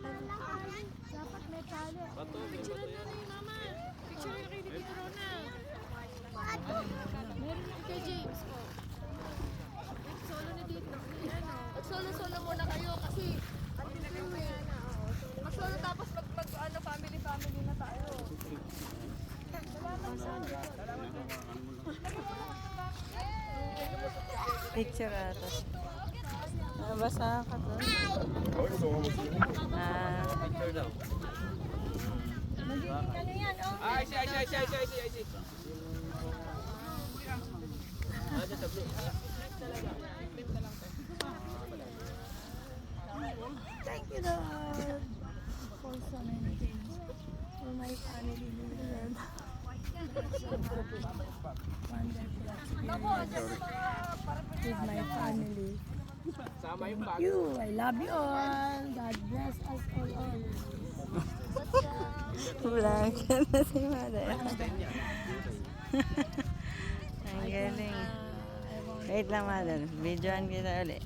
Dapat may tali. Picture na ni Mama. Picture na kay Tito Rona. Meron yung kay James po. Solo na dito. Mag-solo-solo muna kayo kasi mag-solo tapos family na tayo. Picture ata. Nabasa ka to. Picture daw. Magiging ano yan, oh. I see. Sa blue. Thank you, Lord, for so many things. For my family, Lord. Wonderful with my family. Sama yung Thank you. I love you all. God bless us all. Blanket na si Mother. Ang galing. Wait lang, Mother. Videoan kita ulit.